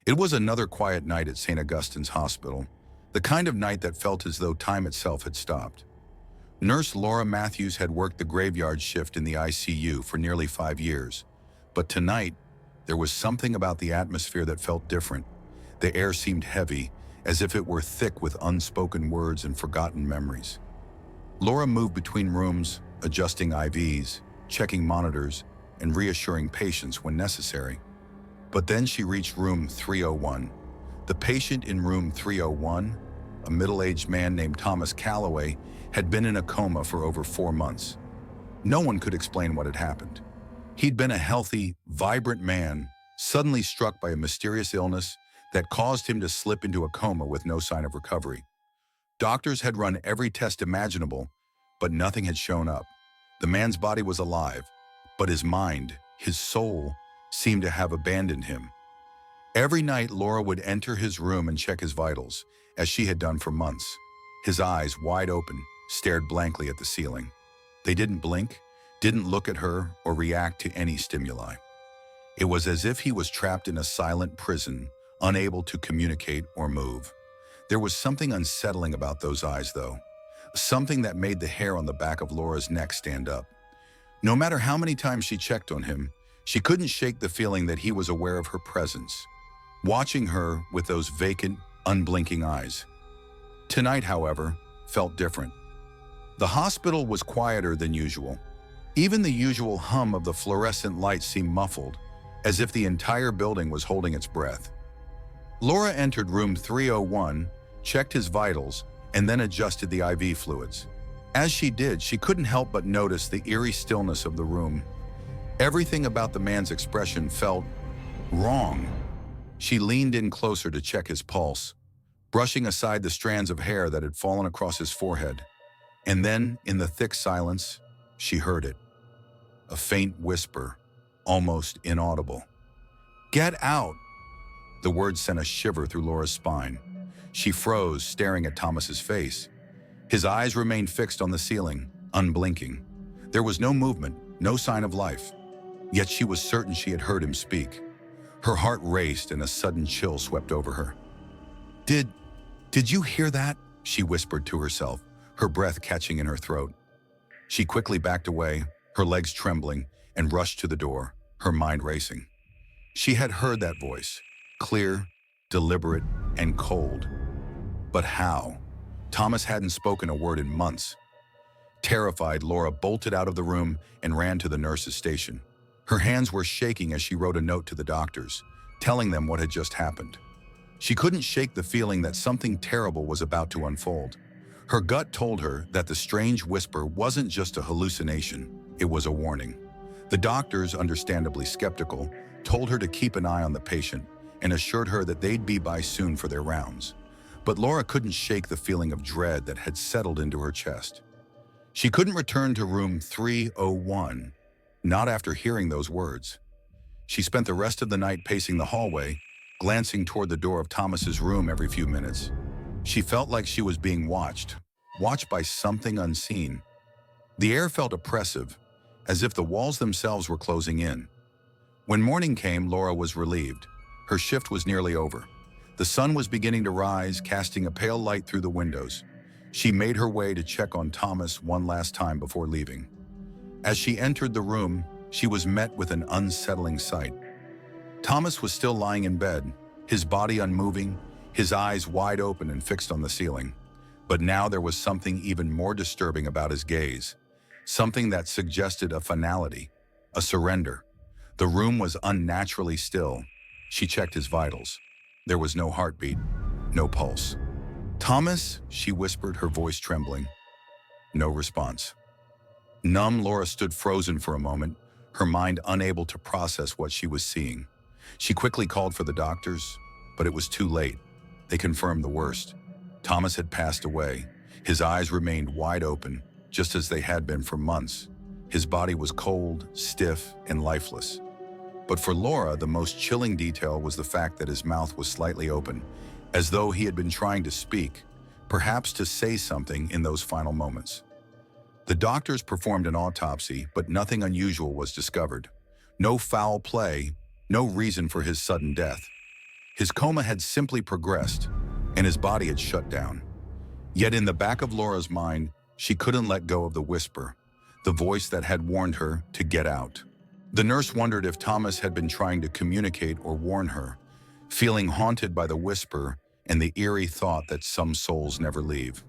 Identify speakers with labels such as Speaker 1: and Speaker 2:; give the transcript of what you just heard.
Speaker 1: It was another quiet night at St. Augustine's Hospital, the kind of night that felt as though time itself had stopped. Nurse Laura Matthews had worked the graveyard shift in the ICU for nearly 5 years, but tonight, there was something about the atmosphere that felt different. The air seemed heavy, as if it were thick with unspoken words and forgotten memories. Laura moved between rooms, adjusting IVs, checking monitors, and reassuring patients when necessary. But then she reached room 301. The patient in room 301, a middle-aged man named Thomas Calloway, had been in a coma for over 4 months. No one could explain what had happened. He'd been a healthy, vibrant man, suddenly struck by a mysterious illness that caused him to slip into a coma with no sign of recovery. Doctors had run every test imaginable, but nothing had shown up. The man's body was alive, but his mind, his soul, seemed to have abandoned him. Every night, Laura would enter his room and check his vitals, as she had done for months. His eyes, wide open, stared blankly at the ceiling. They didn't blink, didn't look at her, or react to any stimuli. It was as if he was trapped in a silent prison, unable to communicate or move. There was something unsettling about those eyes, though. Something that made the hair on the back of Laura's neck stand up. No matter how many times she checked on him, she couldn't shake the feeling that he was aware of her presence, watching her with those vacant, unblinking eyes. Tonight, however, felt different. The hospital was quieter than usual. Even the usual hum of the fluorescent lights seemed muffled, as if the entire building was holding its breath. Laura entered room 301, checked his vitals, and then adjusted the IV fluids. As she did, she couldn't help but notice the eerie stillness of the room. Everything about the man's expression felt wrong. She leaned in closer to check his pulse, brushing aside the strands of hair that had fallen across his forehead. And then, in the thick silence, she heard it. A faint whisper, almost inaudible. "Get out!" The words sent a shiver through Laura's spine. She froze, staring at Thomas's face. His eyes remained fixed on the ceiling, unblinking. There was no movement, no sign of life. Yet she was certain she had heard him speak. Her heart raced and a sudden chill swept over her. Did you hear that?" she whispered to herself, her breath catching in her throat. She quickly backed away, her legs trembling, and rushed to the door, her mind racing. She had heard that voice, clear, deliberate, and cold. But how? Thomas hadn't spoken a word in months. Terrified, Laura bolted out of the room and ran to the nurse's station. Her hands were shaking as she wrote a note to the doctors, telling them what had just happened. She couldn't shake the feeling that something terrible was about to unfold. Her gut told her that the strange whisper wasn't just a hallucination, it was a warning. The doctors, understandably skeptical, told her to keep an eye on the patient and assured her that they'd be by soon for their rounds. But Laura couldn't shake the feeling of dread that had settled into her chest. She couldn't return to room 301, not after hearing those words. She spent the rest of the night pacing the hallway, glancing toward the door of Thomas's room every few minutes. She felt like she was being watched by something unseen. The air felt oppressive, as if the walls themselves were closing in. When morning came, Laura was relieved. Her shift was nearly over. The sun was beginning to rise, casting a pale light through the windows. She made her way to check on Thomas one last time before leaving. As she entered the room, she was met with an unsettling sight. Thomas was still lying in bed, his body unmoving, his eyes wide open and fixed on the ceiling. But now there was something even more disturbing about his gaze, something that suggested a finality, a surrender. The room was unnaturally still. She checked his vitals. There was no heartbeat, no pulse. "Thomas," she whispered, her voice trembling. No response. Numb, Laura stood frozen for a moment, her mind unable to process what she was seeing. She quickly called for the doctors, but it was too late. They confirmed the worst. Thomas had passed away. His eyes remained wide open, just as they had been for months. His body was cold, stiff, and lifeless. But for Laura, the most chilling detail was the fact that his mouth was slightly open, as though he had been trying to speak, perhaps to say something in those final moments. The doctors performed an autopsy, but nothing unusual was discovered. No foul play, no reason for his sudden death. His coma had simply progressed, and his body had shut down. Yet in the back of Laura's mind, she couldn't let go of the whisper, the voice that had warned her to get out. The nurse wondered if Thomas had been trying to communicate or warn her, feeling haunted by the whisper and the eerie thought that some souls never leave.